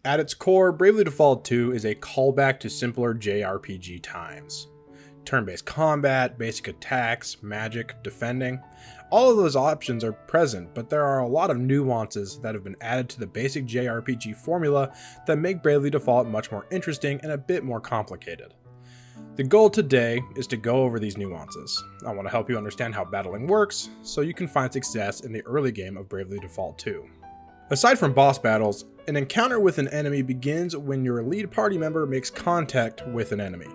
At its core, Bravely Default 2 is a callback to simpler JRPG times. Turn-based combat, basic attacks, magic, defending. All of those options are present, but there are a lot of nuances that have been added to the basic JRPG formula that make Bravely Default much more interesting and a bit more complicated. The goal today is to go over these nuances. I want to help you understand how battling works, so you can find success in the early game of Bravely Default 2. Aside from boss battles, an encounter with an enemy begins when your lead party member makes contact with an enemy.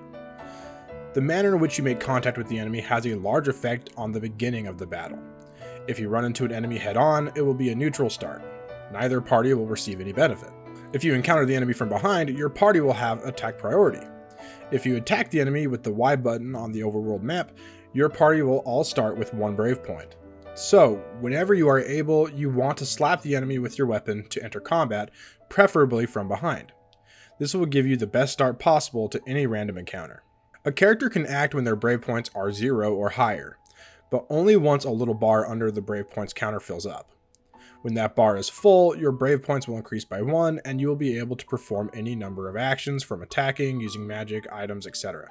The manner in which you make contact with the enemy has a large effect on the beginning of the battle. If you run into an enemy head-on, it will be a neutral start. Neither party will receive any benefit. If you encounter the enemy from behind, your party will have attack priority. If you attack the enemy with the Y button on the overworld map, your party will all start with 1 brave point. So, whenever you are able, you want to slap the enemy with your weapon to enter combat, preferably from behind. This will give you the best start possible to any random encounter. A character can act when their brave points are 0 or higher, but only once a little bar under the brave points counter fills up. When that bar is full, your brave points will increase by 1, and you will be able to perform any number of actions from attacking, using magic, items, etc.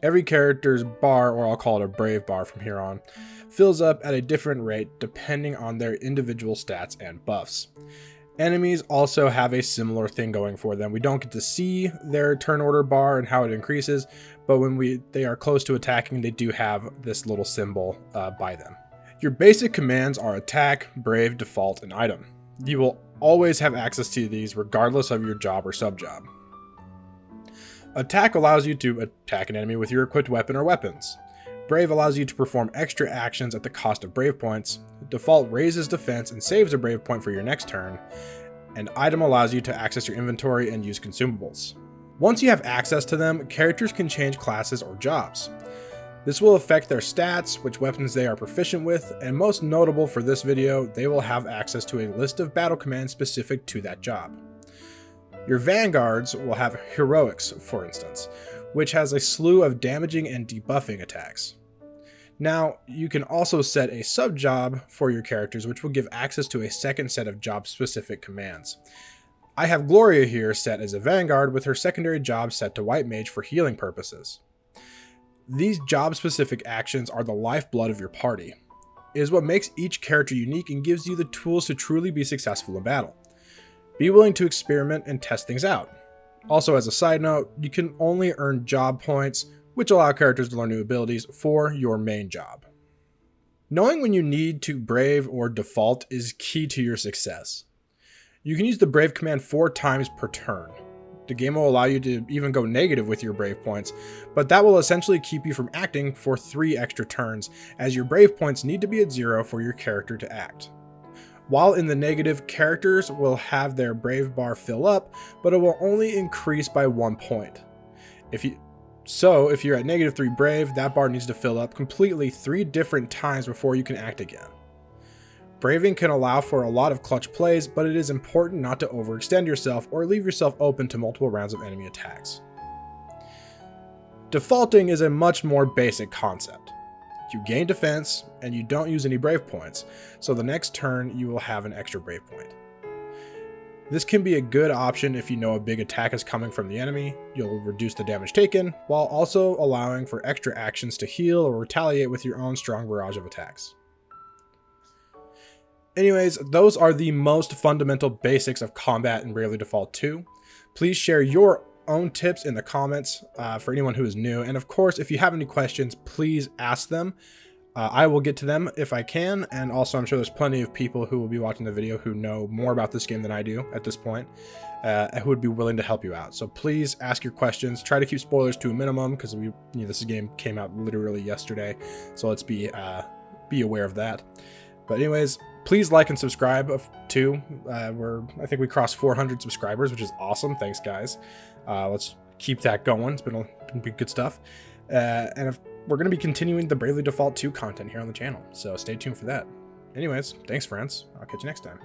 Every character's bar, or I'll call it a brave bar from here on, fills up at a different rate depending on their individual stats and buffs. Enemies also have a similar thing going for them. We don't get to see their turn order bar and how it increases, but when they are close to attacking, they do have this little symbol by them. Your basic commands are attack, brave, default, and item. You will always have access to these regardless of your job or sub-job. Attack allows you to attack an enemy with your equipped weapon or weapons. Brave allows you to perform extra actions at the cost of brave points. Default raises defense and saves a brave point for your next turn. And item allows you to access your inventory and use consumables. Once you have access to them, characters can change classes or jobs. This will affect their stats, which weapons they are proficient with, and most notable for this video, they will have access to a list of battle commands specific to that job. Your vanguards will have heroics, for instance, which has a slew of damaging and debuffing attacks. Now, you can also set a sub-job for your characters, which will give access to a second set of job-specific commands. I have Gloria here set as a vanguard with her secondary job set to White Mage for healing purposes. These job-specific actions are the lifeblood of your party. It is what makes each character unique and gives you the tools to truly be successful in battle. Be willing to experiment and test things out. Also, as a side note, you can only earn job points, which allow characters to learn new abilities for your main job. Knowing when you need to brave or default is key to your success. You can use the brave command 4 times per turn. The game will allow you to even go negative with your brave points, but that will essentially keep you from acting for 3 extra turns, as your brave points need to be at 0 for your character to act. While in the negative, characters will have their brave bar fill up, but it will only increase by 1 point. If you're at -3 brave, that bar needs to fill up completely 3 different times before you can act again. Braving can allow for a lot of clutch plays, but it is important not to overextend yourself or leave yourself open to multiple rounds of enemy attacks. Defaulting is a much more basic concept. You gain defense, and you don't use any brave points, so the next turn you will have an extra brave point. This can be a good option if you know a big attack is coming from the enemy. You'll reduce the damage taken, while also allowing for extra actions to heal or retaliate with your own strong barrage of attacks. Anyways, those are the most fundamental basics of combat in Bravely Default 2. Please share your own tips in the comments for anyone who is new, and of course, if you have any questions, please ask them. I will get to them if I can, and also I'm sure there's plenty of people who will be watching the video who know more about this game than I do at this point, who would be willing to help you out. So please ask your questions. Try to keep spoilers to a minimum, because this game came out literally yesterday, so let's be aware of that. But anyways, please like and subscribe too. I think we crossed 400 subscribers, which is awesome. Thanks, guys. Let's keep that going. It's been good stuff. And we're going to be continuing the Bravely Default 2 content here on the channel, so stay tuned for that. Anyways, thanks, friends. I'll catch you next time.